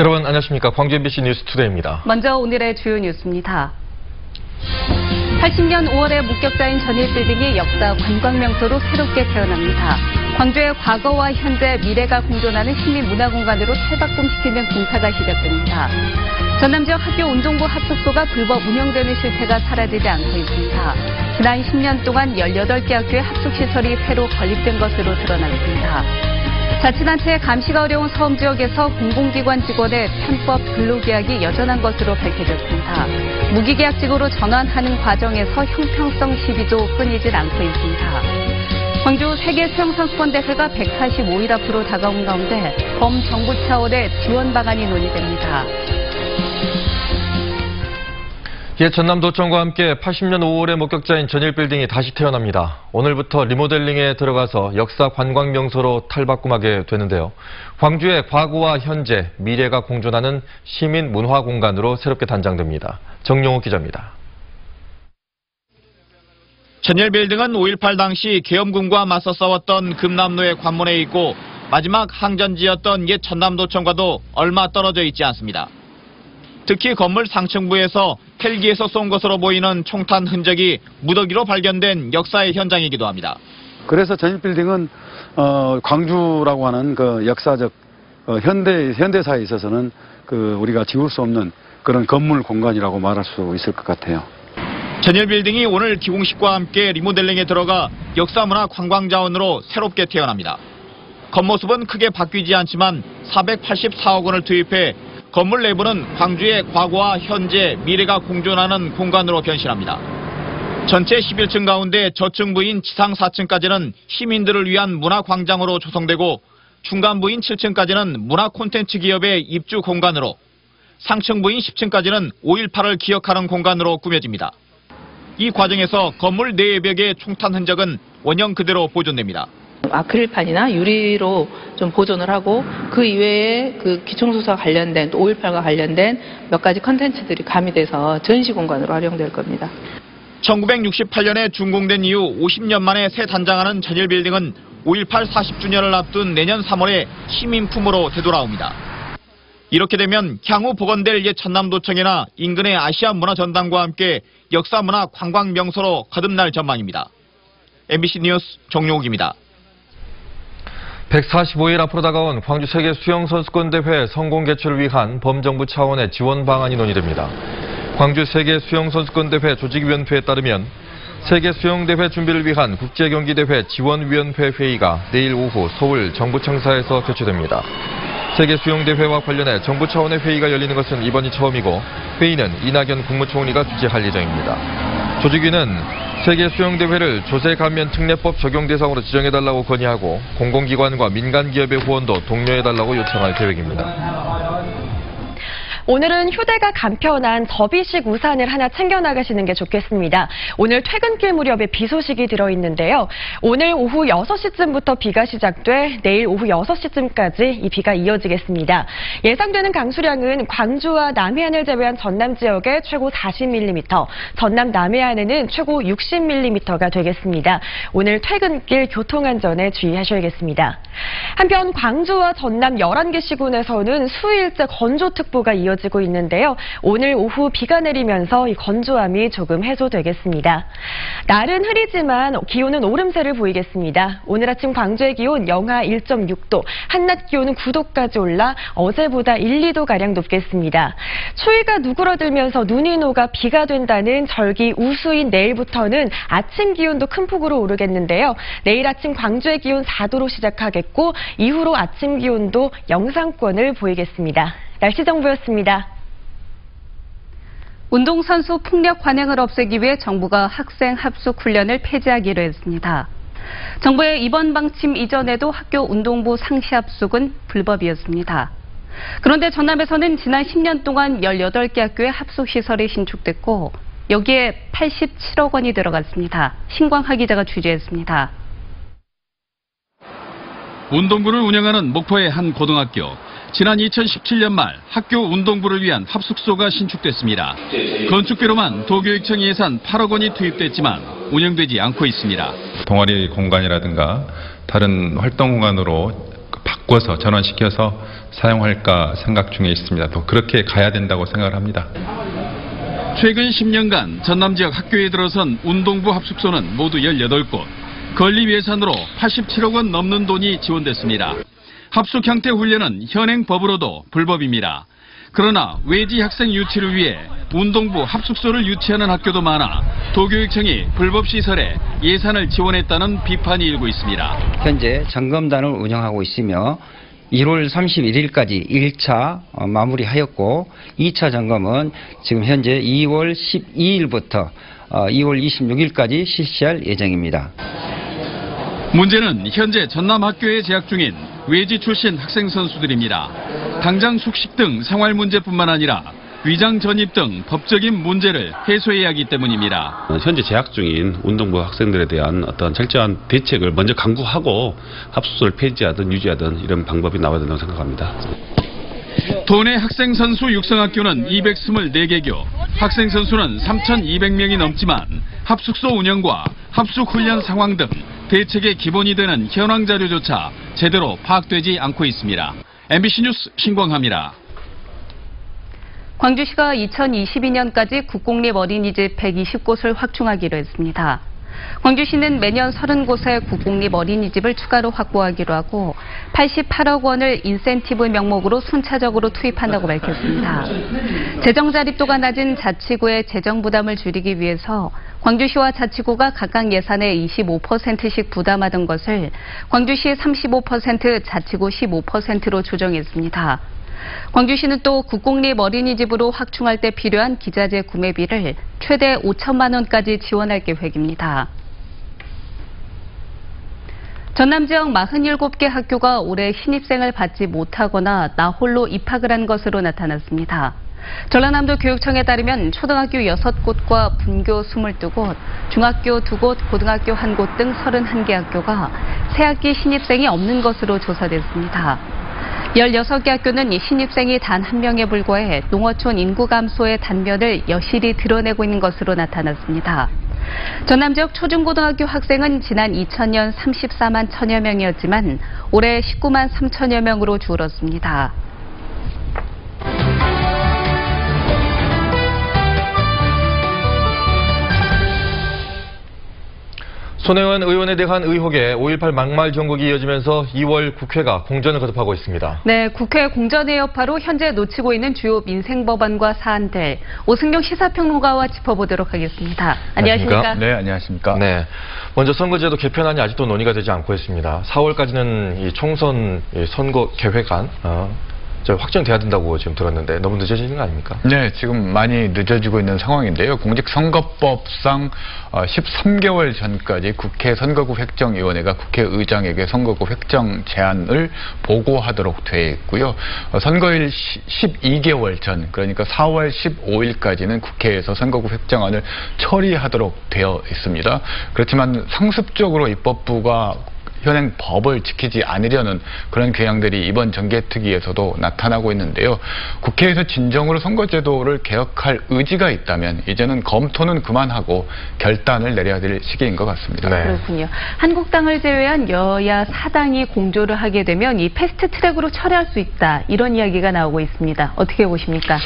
여러분 안녕하십니까. 광주 MBC 뉴스투데이입니다. 먼저 오늘의 주요 뉴스입니다. 80년 5월에 목격자인 전일빌딩이 역사 관광명소로 새롭게 태어납니다. 광주의 과거와 현재, 미래가 공존하는 시민문화공간으로 탈바꿈시키는 공사가 시작됩니다. 전남 지역 학교 운동부 합숙소가 불법 운영되는 실태가 사라지지 않고 있습니다. 지난 10년 동안 18개 학교의 합숙시설이 새로 건립된 것으로 드러났습니다. 자치단체의 감시가 어려운 서울 지역에서 공공기관 직원의 편법 근로계약이 여전한 것으로 밝혀졌습니다. 무기계약직으로 전환하는 과정에서 형평성 시비도 끊이질 않고 있습니다. 광주 세계수영선수권대회가 145일 앞으로 다가온 가운데 범정부 차원의 지원 방안이 논의됩니다. 옛 전남도청과 함께 80년 5월의 목격자인 전일빌딩이 다시 태어납니다. 오늘부터 리모델링에 들어가서 역사 관광 명소로 탈바꿈하게 되는데요. 광주의 과거와 현재, 미래가 공존하는 시민 문화 공간으로 새롭게 단장됩니다. 정용욱 기자입니다. 전일빌딩은 5.18 당시 계엄군과 맞서 싸웠던 금남로의 관문에 있고 마지막 항전지였던 옛 전남도청과도 얼마 떨어져 있지 않습니다. 특히 건물 상층부에서 헬기에서 쏜 것으로 보이는 총탄 흔적이 무더기로 발견된 역사의 현장이기도 합니다. 그래서 전일빌딩은 광주라고 하는 그 역사적 현대사에 있어서는 우리가 지울 수 없는 그런 건물 공간이라고 말할 수 있을 것 같아요. 전일빌딩이 오늘 기공식과 함께 리모델링에 들어가 역사문화 관광자원으로 새롭게 태어납니다. 겉모습은 크게 바뀌지 않지만 484억 원을 투입해 건물 내부는 광주의 과거와 현재, 미래가 공존하는 공간으로 변신합니다. 전체 11층 가운데 저층부인 지상 4층까지는 시민들을 위한 문화광장으로 조성되고 중간부인 7층까지는 문화 콘텐츠 기업의 입주 공간으로, 상층부인 10층까지는 5.18을 기억하는 공간으로 꾸며집니다. 이 과정에서 건물 내 벽의 총탄 흔적은 원형 그대로 보존됩니다. 아크릴판이나 유리로 좀 보존을 하고 그 이외에 그 기총소사와 관련된 또 5.18과 관련된 몇 가지 컨텐츠들이 가미돼서 전시 공간으로 활용될 겁니다. 1968년에 준공된 이후 50년 만에 새 단장하는 전일빌딩은 5.18 40주년을 앞둔 내년 3월에 시민품으로 되돌아옵니다. 이렇게 되면 향후 복원될 옛 전남도청이나 인근의 아시아문화전당과 함께 역사문화 관광명소로 거듭날 전망입니다. MBC 뉴스 정용욱입니다. 145일 앞으로 다가온 광주 세계수영선수권대회 성공 개최를 위한 범정부 차원의 지원 방안이 논의됩니다. 광주 세계수영선수권대회 조직위원회에 따르면 세계수영대회 준비를 위한 국제경기대회 지원위원회 회의가 내일 오후 서울 정부청사에서 개최됩니다. 세계수영대회와 관련해 정부 차원의 회의가 열리는 것은 이번이 처음이고 회의는 이낙연 국무총리가 주재할 예정입니다. 조직위는 세계수영대회를 조세감면특례법 적용 대상으로 지정해달라고 건의하고 공공기관과 민간기업의 후원도 독려해달라고 요청할 계획입니다. 오늘은 휴대가 간편한 접이식 우산을 하나 챙겨나가시는 게 좋겠습니다. 오늘 퇴근길 무렵에 비 소식이 들어있는데요. 오늘 오후 6시쯤부터 비가 시작돼 내일 오후 6시쯤까지 이 비가 이어지겠습니다. 예상되는 강수량은 광주와 남해안을 제외한 전남 지역에 최고 40mm, 전남 남해안에는 최고 60mm가 되겠습니다. 오늘 퇴근길 교통안전에 주의하셔야겠습니다. 한편 광주와 전남 11개 시군에서는 수일째 건조특보가 이어지고 있는데요. 오늘 오후 비가 내리면서 이 건조함이 조금 해소되겠습니다. 날은 흐리지만 기온은 오름세를 보이겠습니다. 오늘 아침 광주의 기온 영하 1.6도, 한낮 기온은 9도까지 올라 어제보다 1, 2도가량 높겠습니다. 추위가 누그러들면서 눈이 녹아 비가 된다는 절기 우수인 내일부터는 아침 기온도 큰 폭으로 오르겠는데요. 내일 아침 광주의 기온 4도로 시작하겠고 이후로 아침 기온도 영상권을 보이겠습니다. 날씨 정보였습니다. 운동선수 폭력 관행을 없애기 위해 정부가 학생 합숙 훈련을 폐지하기로 했습니다. 정부의 이번 방침 이전에도 학교 운동부 상시 합숙은 불법이었습니다. 그런데 전남에서는 지난 10년 동안 18개 학교의 합숙시설이 신축됐고 여기에 87억 원이 들어갔습니다. 신광하 기자가 취재했습니다. 운동부를 운영하는 목포의 한 고등학교. 지난 2017년 말 학교 운동부를 위한 합숙소가 신축됐습니다. 건축비로만 도교육청 예산 8억 원이 투입됐지만 운영되지 않고 있습니다. 동아리 공간이라든가 다른 활동 공간으로 바꿔서 전환시켜서 사용할까 생각 중에 있습니다. 또 그렇게 가야 된다고 생각을 합니다. 최근 10년간 전남 지역 학교에 들어선 운동부 합숙소는 모두 18곳, 건립 예산으로 87억 원 넘는 돈이 지원됐습니다. 합숙 형태 훈련은 현행 법으로도 불법입니다. 그러나 외지 학생 유치를 위해 운동부 합숙소를 유치하는 학교도 많아 도교육청이 불법 시설에 예산을 지원했다는 비판이 일고 있습니다. 현재 점검단을 운영하고 있으며 1월 31일까지 1차 마무리하였고 2차 점검은 지금 현재 2월 12일부터 2월 26일까지 실시할 예정입니다. 문제는 현재 전남 학교에 재학 중인 외지 출신 학생 선수들입니다. 당장 숙식 등 생활 문제뿐만 아니라 위장 전입 등 법적인 문제를 해소해야 하기 때문입니다. 현재 재학 중인 운동부 학생들에 대한 어떤 철저한 대책을 먼저 강구하고 합숙소를 폐지하든 유지하든 이런 방법이 나와야 된다고 생각합니다. 도내 학생 선수 육성학교는 224개교, 학생 선수는 3,200명이 넘지만 합숙소 운영과 합숙 훈련 상황 등 대책의 기본이 되는 현황 자료조차 제대로 파악되지 않고 있습니다. MBC 뉴스 신광하입니다. 광주시가 2022년까지 국공립 어린이집 120곳을 확충하기로 했습니다. 광주시는 매년 30곳의 국공립 어린이집을 추가로 확보하기로 하고 88억 원을 인센티브 명목으로 순차적으로 투입한다고 밝혔습니다. 재정 자립도가 낮은 자치구의 재정 부담을 줄이기 위해서 광주시와 자치구가 각각 예산의 25%씩 부담하던 것을 광주시 35%, 자치구 15%로 조정했습니다. 광주시는 또 국공립 어린이집으로 확충할 때 필요한 기자재 구매비를 최대 5천만 원까지 지원할 계획입니다. 전남 지역 47개 학교가 올해 신입생을 받지 못하거나 나홀로 입학을 한 것으로 나타났습니다. 전라남도 교육청에 따르면 초등학교 6곳과 분교 22곳, 중학교 2곳, 고등학교 1곳 등 31개 학교가 새학기 신입생이 없는 것으로 조사됐습니다. 16개 학교는 신입생이 단 1명에 불과해 농어촌 인구 감소의 단면을 여실히 드러내고 있는 것으로 나타났습니다. 전남 지역 초중고등학교 학생은 지난 2000년 34만 1000여 명이었지만 올해 19만 3천여 명으로 줄었습니다. 손혜원 의원에 대한 의혹에 5.18 막말 전국이 이어지면서 2월 국회가 공전을 거듭하고 있습니다. 네, 국회 공전의 여파로 현재 놓치고 있는 주요 민생 법안과 사안들 오승용 시사평론가와 짚어보도록 하겠습니다. 안녕하십니까? 네, 안녕하십니까? 네, 먼저 선거제도 개편안이 아직도 논의가 되지 않고 있습니다. 4월까지는 이 총선 선거 계획안 확정돼야 된다고 지금 들었는데 너무 늦어지는 거 아닙니까? 네, 지금 많이 늦어지고 있는 상황인데요. 공직선거법상 13개월 전까지 국회 선거구 획정위원회가 국회의장에게 선거구 획정 제안을 보고하도록 되어 있고요. 선거일 12개월 전, 그러니까 4월 15일까지는 국회에서 선거구 획정안을 처리하도록 되어 있습니다. 그렇지만 상습적으로 입법부가 현행 법을 지키지 않으려는 그런 경향들이 이번 정개특위에서도 나타나고 있는데요. 국회에서 진정으로 선거제도를 개혁할 의지가 있다면 이제는 검토는 그만하고 결단을 내려야 될 시기인 것 같습니다. 네. 그렇군요. 한국당을 제외한 여야 4당이 공조를 하게 되면 이 패스트트랙으로 처리할 수 있다. 이런 이야기가 나오고 있습니다. 어떻게 보십니까?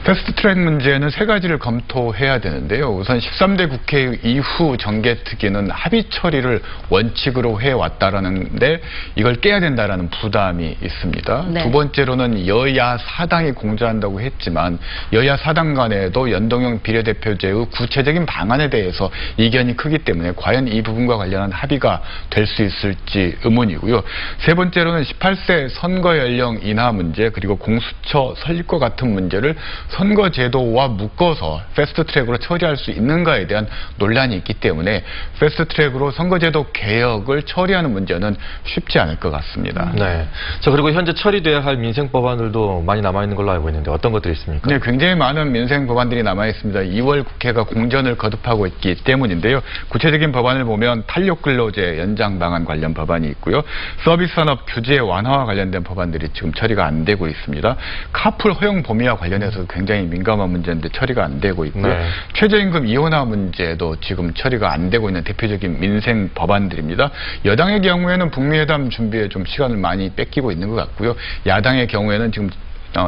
패스트트랙 문제는 세 가지를 검토해야 되는데요. 우선 13대 국회 이후 정개특위는 합의 처리를 원칙으로 해왔다라는데 이걸 깨야 된다라는 부담이 있습니다. 네. 두 번째로는 여야 4당이 공조한다고 했지만 여야 4당 간에도 연동형 비례대표제의 구체적인 방안에 대해서 이견이 크기 때문에 과연 이 부분과 관련한 합의가 될 수 있을지 의문이고요. 세 번째로는 18세 선거 연령 인하 문제 그리고 공수처 설립과 같은 문제를 선거제도와 묶어서 패스트트랙으로 처리할 수 있는가에 대한 논란이 있기 때문에 패스트트랙으로 선거제도 개혁을 처리하는 문제는 쉽지 않을 것 같습니다. 네. 자, 그리고 현재 처리돼야 할 민생 법안들도 많이 남아있는 걸로 알고 있는데 어떤 것들이 있습니까? 네, 굉장히 많은 민생 법안들이 남아있습니다. 2월 국회가 공전을 거듭하고 있기 때문인데요. 구체적인 법안을 보면 탄력근로제 연장 방안 관련 법안이 있고요. 서비스산업 규제 완화와 관련된 법안들이 지금 처리가 안 되고 있습니다. 카풀 허용 범위와 관련해서 굉장히 굉장히 민감한 문제인데 처리가 안 되고 있고요. 네. 최저임금 이혼화 문제도 지금 처리가 안 되고 있는 대표적인 민생 법안들입니다. 여당의 경우에는 북미회담 준비에 좀 시간을 많이 뺏기고 있는 것 같고요. 야당의 경우에는 지금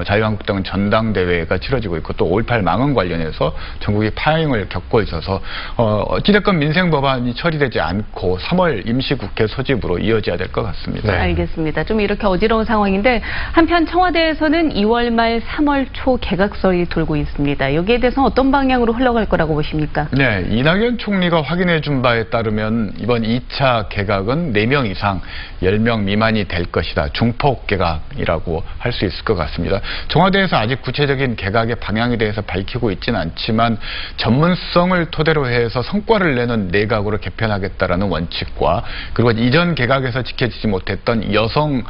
자유한국당 전당대회가 치러지고 있고 또 5.18 망언 관련해서 전국이 파행을 겪고 있어서 어찌됐건 민생 법안이 처리되지 않고 3월 임시국회 소집으로 이어져야 될 것 같습니다. 네. 알겠습니다. 좀 이렇게 어지러운 상황인데 한편 청와대에서는 2월 말 3월 초 개각설이 돌고 있습니다. 여기에 대해서 어떤 방향으로 흘러갈 거라고 보십니까? 네, 이낙연 총리가 확인해 준 바에 따르면 이번 2차 개각은 4명 이상 10명 미만이 될 것이다. 중폭 개각이라고 할 수 있을 것 같습니다. 청와대에서 아직 구체적인 개각의 방향에 대해서 밝히고 있지는 않지만 전문성을 토대로 해서 성과를 내는 내각으로 개편하겠다라는 원칙과 그리고 이전 개각에서 지켜지지 못했던 여성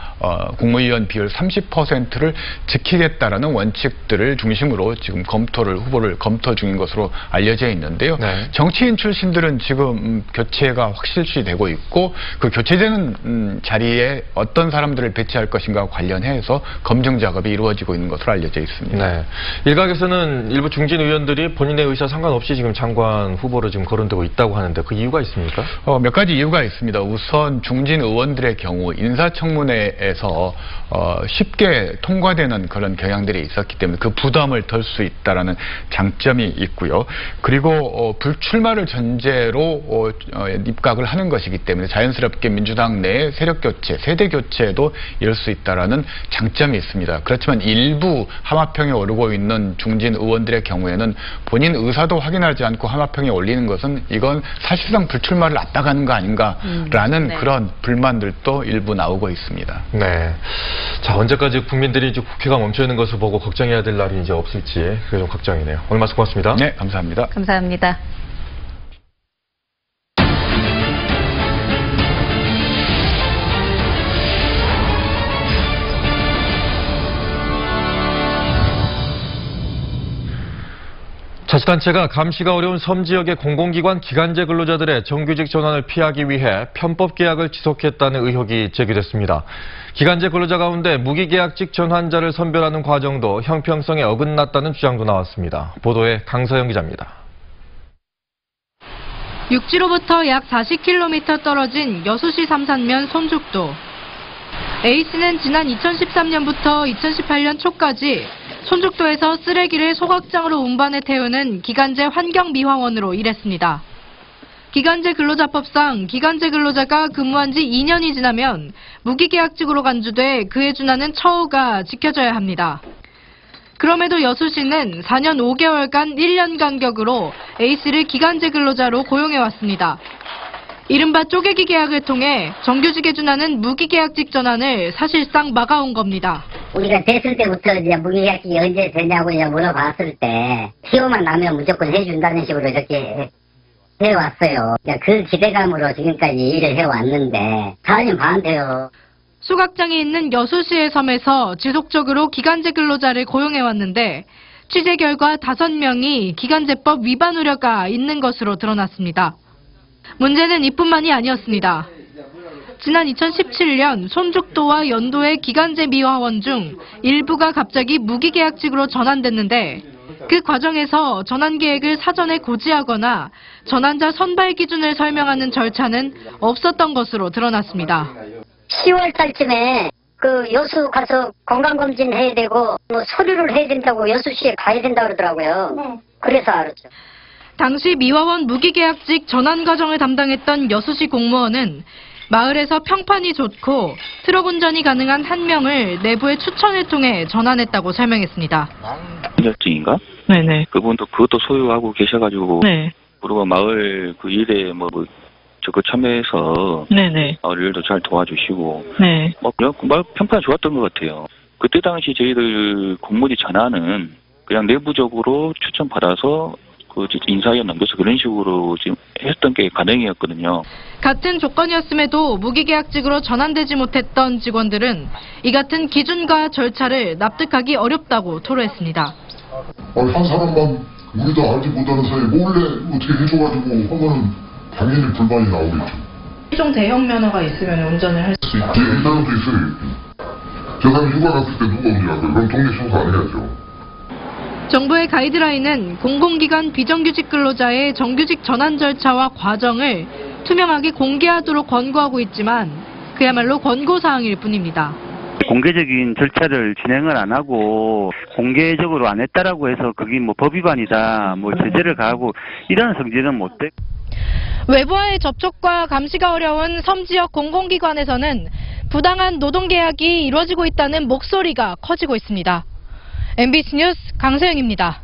국무위원 비율 30%를 지키겠다라는 원칙들을 중심으로 지금 후보를 검토 중인 것으로 알려져 있는데요. 네. 정치인 출신들은 지금 교체가 확실시 되고 있고 그 교체되는 자리에 어떤 사람들을 배치할 것인가와 관련해서 검증 작업이 이루어지고 있는 것으로 알려져 있습니다. 네. 일각에서는 일부 중진 의원들이 본인의 의사 상관없이 지금 장관 후보로 지금 거론되고 있다고 하는데 그 이유가 있습니까? 몇 가지 이유가 있습니다. 우선 중진 의원들의 경우 인사청문회에서 쉽게 통과되는 그런 경향들이 있었기 때문에 그 부담을 덜 수 있다라는 장점이 있고요. 그리고 불출마를 전제로 입각을 하는 것이기 때문에 자연스럽게 민주당 내 세력 교체, 세대 교체도 이룰 수 있다라는 장점이 있습니다. 그렇지만 일부 하마평에 오르고 있는 중진 의원들의 경우에는 본인 의사도 확인하지 않고 하마평에 올리는 것은 이건 사실상 불출마를 압박하는 거 아닌가라는 네. 그런 불만들도 일부 나오고 있습니다. 네. 자, 언제까지 국민들이 이제 국회가 멈춰 있는 것을 보고 걱정해야 될 날이 이제 없을지 그게 좀 걱정이네요. 오늘 말씀 고맙습니다. 네, 감사합니다. 감사합니다. 자치단체가 감시가 어려운 섬 지역의 공공기관 기간제 근로자들의 정규직 전환을 피하기 위해 편법 계약을 지속했다는 의혹이 제기됐습니다. 기간제 근로자 가운데 무기계약직 전환자를 선별하는 과정도 형평성에 어긋났다는 주장도 나왔습니다. 보도에 강서영 기자입니다. 육지로부터 약 40km 떨어진 여수시 삼산면 손죽도. A씨는 지난 2013년부터 2018년 초까지 손죽도에서 쓰레기를 소각장으로 운반해 태우는 기간제 환경미화원으로 일했습니다. 기간제 근로자법상 기간제 근로자가 근무한 지 2년이 지나면 무기계약직으로 간주돼 그에 준하는 처우가 지켜져야 합니다. 그럼에도 여수시는 4년 5개월간 1년 간격으로 A씨를 기간제 근로자로 고용해왔습니다. 이른바 쪼개기 계약을 통해 정규직에 준하는 무기계약직 전환을 사실상 막아온 겁니다. 우리가 됐을 때부터 이제 무기계약직이 언제 되냐고 이제 물어봤을 때 시효만 나면 무조건 해준다는 식으로 이렇게 해왔어요. 그 기대감으로 지금까지 일을 해왔는데 4년 반 돼요. 소각장이 있는 여수시의 섬에서 지속적으로 기간제 근로자를 고용해왔는데 취재 결과 5명이 기간제법 위반 우려가 있는 것으로 드러났습니다. 문제는 이뿐만이 아니었습니다. 지난 2017년 손죽도와 연도의 기간제 미화원 중 일부가 갑자기 무기계약직으로 전환됐는데 그 과정에서 전환 계획을 사전에 고지하거나 전환자 선발 기준을 설명하는 절차는 없었던 것으로 드러났습니다. 10월 달쯤에 그 여수 가서 건강검진 해야 되고 뭐 서류를 해야 된다고 여수시에 가야 된다고 그러더라고요. 네. 그래서 알았죠. 당시 미화원 무기계약직 전환 과정을 담당했던 여수시 공무원은 마을에서 평판이 좋고 트럭 운전이 가능한 1명을 내부의 추천을 통해 전환했다고 설명했습니다. 자격증인가? 네네. 그것도 소유하고 계셔가지고. 네. 그리고 마을 그 일에 적극 참여해서. 네네. 마을 일도 잘 도와주시고. 네. 마을 평판이 좋았던 것 같아요. 그때 당시 저희들 공무원이 전환은 그냥 내부적으로 추천받아서 그 인사위원 넘겨서 그런 식으로 지금 했던 게 가능이었거든요. 같은 조건이었음에도 무기계약직으로 전환되지 못했던 직원들은 이 같은 기준과 절차를 납득하기 어렵다고 토로했습니다. 한 사람만 우리도 알지 못하는 사이에 몰래 어떻게 해줘가지고 하면은 당연히 불만이 나오겠죠. 일종 대형 면허가 있으면 운전을 할 수 있죠. 이 사람도 있어요. 저 사람 휴가 갔을 때 누가 운전할 거예요? 그럼 동네 청소 안 해야죠. 정부의 가이드라인은 공공기관 비정규직 근로자의 정규직 전환 절차와 과정을 투명하게 공개하도록 권고하고 있지만 그야말로 권고사항일 뿐입니다. 공개적인 절차를 진행을 안 하고 공개적으로 안 했다라고 해서 그게 뭐 법 위반이다, 뭐 제재를 가하고 이런 성질은 못 돼. 외부와의 접촉과 감시가 어려운 섬지역 공공기관에서는 부당한 노동계약이 이루어지고 있다는 목소리가 커지고 있습니다. MBC 뉴스 강서영입니다.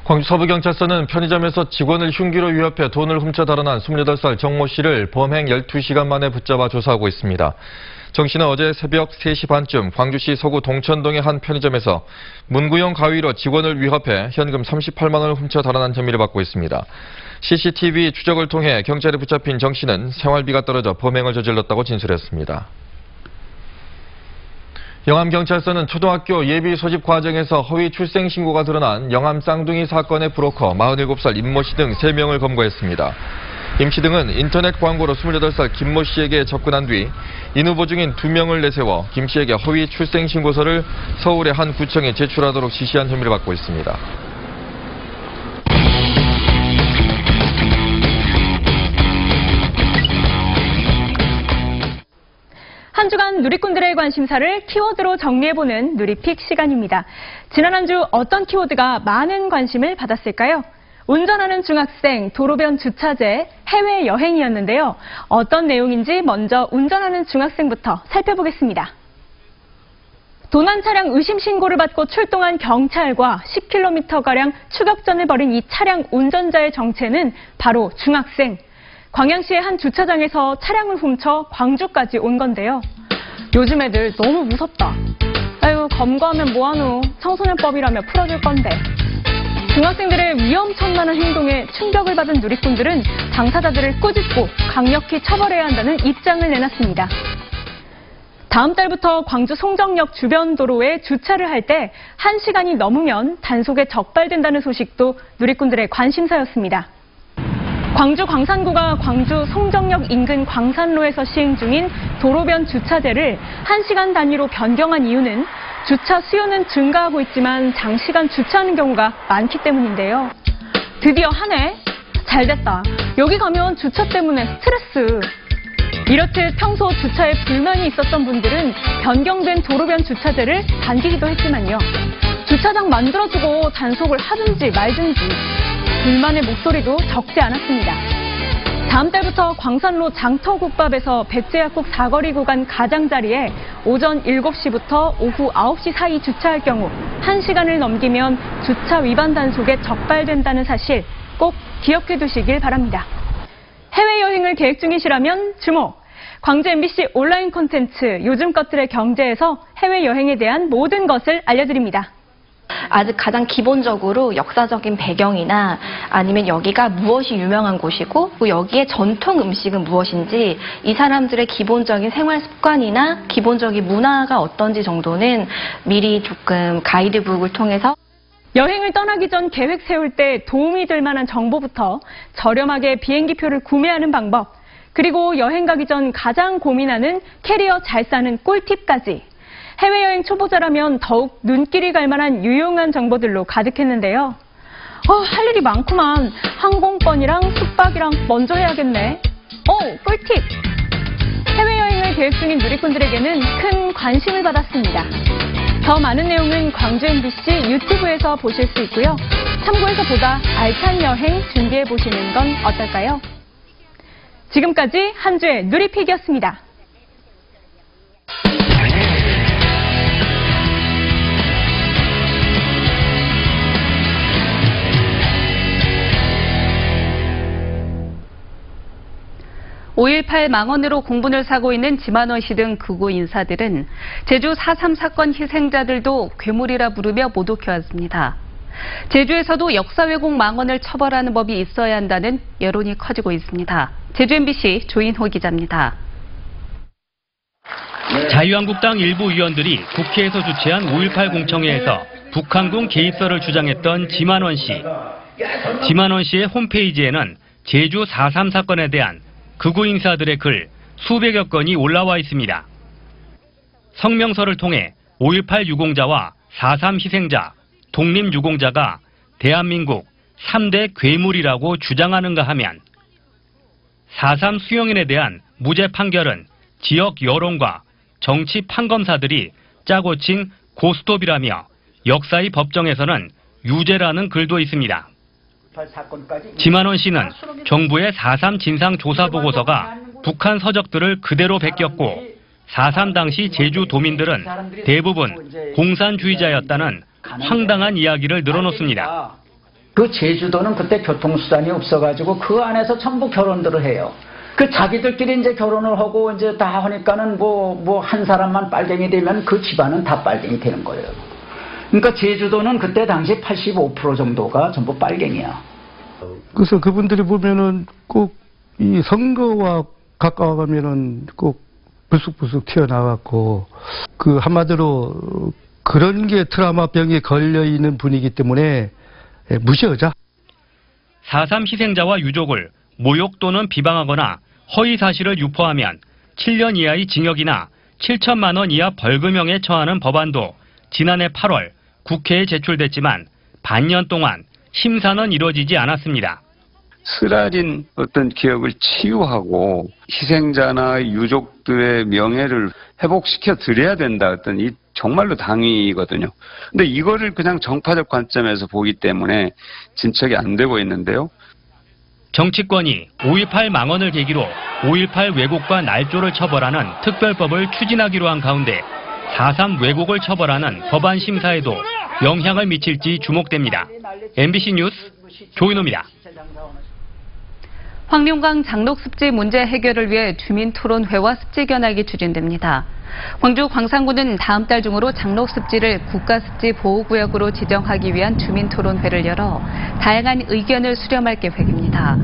광주 서부경찰서는 편의점에서 직원을 흉기로 위협해 돈을 훔쳐 달아난 28살 정모 씨를 범행 12시간 만에 붙잡아 조사하고 있습니다. 정 씨는 어제 새벽 3시 반쯤 광주시 서구 동천동의 한 편의점에서 문구용 가위로 직원을 위협해 현금 38만 원을 훔쳐 달아난 혐의를 받고 있습니다. CCTV 추적을 통해 경찰에 붙잡힌 정 씨는 생활비가 떨어져 범행을 저질렀다고 진술했습니다. 영암경찰서는 초등학교 예비 소집 과정에서 허위 출생 신고가 드러난 영암 쌍둥이 사건의 브로커 47살 임모 씨 등 3명을 검거했습니다. 임 씨 등은 인터넷 광고로 28살 김모 씨에게 접근한 뒤 인 후보 중인 2명을 내세워 김 씨에게 허위 출생 신고서를 서울의 한 구청에 제출하도록 지시한 혐의를 받고 있습니다. 한 주간 누리꾼들의 관심사를 키워드로 정리해보는 누리픽 시간입니다. 지난 한 주 어떤 키워드가 많은 관심을 받았을까요? 운전하는 중학생, 도로변 주차제, 해외여행이었는데요. 어떤 내용인지 먼저 운전하는 중학생부터 살펴보겠습니다. 도난 차량 의심 신고를 받고 출동한 경찰과 10km가량 추격전을 벌인 이 차량 운전자의 정체는 바로 중학생. 광양시의 한 주차장에서 차량을 훔쳐 광주까지 온 건데요. 요즘 애들 너무 무섭다. 아유, 검거하면 뭐하노. 청소년법이라며 풀어줄 건데. 중학생들의 위험천만한 행동에 충격을 받은 누리꾼들은 당사자들을 꾸짖고 강력히 처벌해야 한다는 입장을 내놨습니다. 다음 달부터 광주 송정역 주변 도로에 주차를 할 때 1시간이 넘으면 단속에 적발된다는 소식도 누리꾼들의 관심사였습니다. 광주 광산구가 광주 송정역 인근 광산로에서 시행 중인 도로변 주차제를 1시간 단위로 변경한 이유는 주차 수요는 증가하고 있지만 장시간 주차하는 경우가 많기 때문인데요. 드디어 하네? 잘됐다. 여기 가면 주차 때문에 스트레스. 이렇듯 평소 주차에 불만이 있었던 분들은 변경된 도로변 주차제를 반기기도 했지만요. 주차장 만들어주고 단속을 하든지 말든지 불만의 목소리도 적지 않았습니다. 다음 달부터 광산로 장터국밥에서 백제약국 사거리 구간 가장자리에 오전 7시부터 오후 9시 사이 주차할 경우 1시간을 넘기면 주차 위반 단속에 적발된다는 사실 꼭 기억해 두시길 바랍니다. 해외여행을 계획 중이시라면 주목! 광주 MBC 온라인 콘텐츠 요즘 것들의 경제에서 해외여행에 대한 모든 것을 알려드립니다. 아직 가장 기본적으로 역사적인 배경이나 아니면 여기가 무엇이 유명한 곳이고 여기에 전통 음식은 무엇인지 이 사람들의 기본적인 생활 습관이나 기본적인 문화가 어떤지 정도는 미리 조금 가이드북을 통해서 여행을 떠나기 전 계획 세울 때 도움이 될 만한 정보부터 저렴하게 비행기표를 구매하는 방법, 그리고 여행 가기 전 가장 고민하는 캐리어 잘 싸는 꿀팁까지 해외여행 초보자라면 더욱 눈길이 갈 만한 유용한 정보들로 가득했는데요. 할 일이 많구만. 항공권이랑 숙박이랑 먼저 해야겠네. 꿀팁! 해외여행을 계획 중인 누리꾼들에게는 큰 관심을 받았습니다. 더 많은 내용은 광주 MBC 유튜브에서 보실 수 있고요. 참고해서 보다 알찬 여행 준비해보시는 건 어떨까요? 지금까지 한 주의 누리픽이었습니다. (5.18) 망언으로 공분을 사고 있는 지만원 씨 등 극우 인사들은 제주 4.3 사건 희생자들도 괴물이라 부르며 모독해왔습니다. 제주에서도 역사 왜곡 망언을 처벌하는 법이 있어야 한다는 여론이 커지고 있습니다. 제주 MBC 조인호 기자입니다. 자유한국당 일부 의원들이 국회에서 주최한 5.18 공청회에서 북한군 개입설을 주장했던 지만원 씨. 지만원 씨의 홈페이지에는 제주 4.3 사건에 대한 극우 인사들의 글 수백여 건이 올라와 있습니다. 성명서를 통해 5.18 유공자와 4.3 희생자, 독립유공자가 대한민국 3대 괴물이라고 주장하는가 하면 4.3 수용인에 대한 무죄 판결은 지역 여론과 정치 판검사들이 짜고 친 고스톱이라며 역사의 법정에서는 유죄라는 글도 있습니다. 지만원 씨는 정부의 4.3 진상조사보고서가 북한 서적들을 그대로 베꼈고 4.3 당시 제주 도민들은 대부분 공산주의자였다는 황당한 이야기를 늘어놓습니다. 그 제주도는 그때 교통수단이 없어가지고 그 안에서 전부 결혼들을 해요. 그 자기들끼리 이제 결혼을 하고 이제 다 하니까는 뭐 한 사람만 빨갱이 되면 그 집안은 다 빨갱이 되는 거예요. 그러니까 제주도는 그때 당시 85% 정도가 전부 빨갱이야. 그래서 그분들이 보면은 꼭 이 선거와 가까워가면은 꼭 불쑥불쑥 튀어나왔고 그 한마디로 그런 게 트라우마병에 걸려있는 분이기 때문에 무시하자. 4.3 희생자와 유족을 모욕 또는 비방하거나 허위 사실을 유포하면 7년 이하의 징역이나 7천만 원 이하 벌금형에 처하는 법안도 지난해 8월 국회에 제출됐지만 반년 동안 심사는 이루어지지 않았습니다. 쓰라린 어떤 기억을 치유하고 희생자나 유족들의 명예를 회복시켜 드려야 된다. 어떤 이 정말로 당위거든요. 근데 이거를 그냥 정파적 관점에서 보기 때문에 진척이 안 되고 있는데요. 정치권이 5.18 망언을 계기로 5.18 왜곡과 날조를 처벌하는 특별법을 추진하기로 한 가운데 4.3 왜곡을 처벌하는 법안 심사에도 영향을 미칠지 주목됩니다. MBC 뉴스 조인호입니다. 황룡강 장록습지 문제 해결을 위해 주민토론회와 습지견학이 추진됩니다. 광주 광산구는 다음 달 중으로 장록습지를 국가습지 보호구역으로 지정하기 위한 주민토론회를 열어 다양한 의견을 수렴할 계획입니다.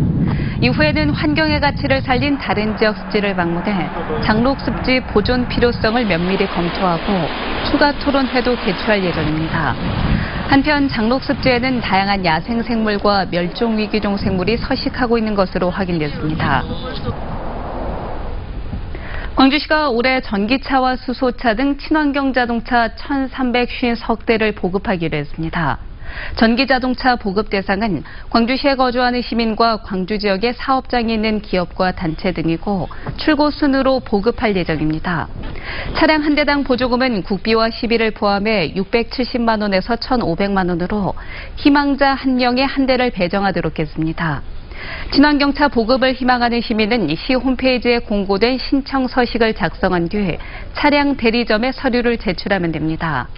이후에는 환경의 가치를 살린 다른 지역 습지를 방문해 장록습지 보존 필요성을 면밀히 검토하고 추가 토론회도 개최할 예정입니다. 한편 장록습지에는 다양한 야생생물과 멸종위기종 생물이 서식하고 있는 것으로 확인됐습니다. 광주시가 올해 전기차와 수소차 등 친환경 자동차 1,350대를 보급하기로 했습니다. 전기자동차 보급 대상은 광주시에 거주하는 시민과 광주 지역의 사업장이 있는 기업과 단체 등이고 출고 순으로 보급할 예정입니다. 차량 한 대당 보조금은 국비와 시비를 포함해 670만 원에서 1,500만 원으로 희망자 1명에 한 대를 배정하도록 했습니다. 친환경차 보급을 희망하는 시민은 시 홈페이지에 공고된 신청 서식을 작성한 뒤 차량 대리점에 서류를 제출하면 됩니다.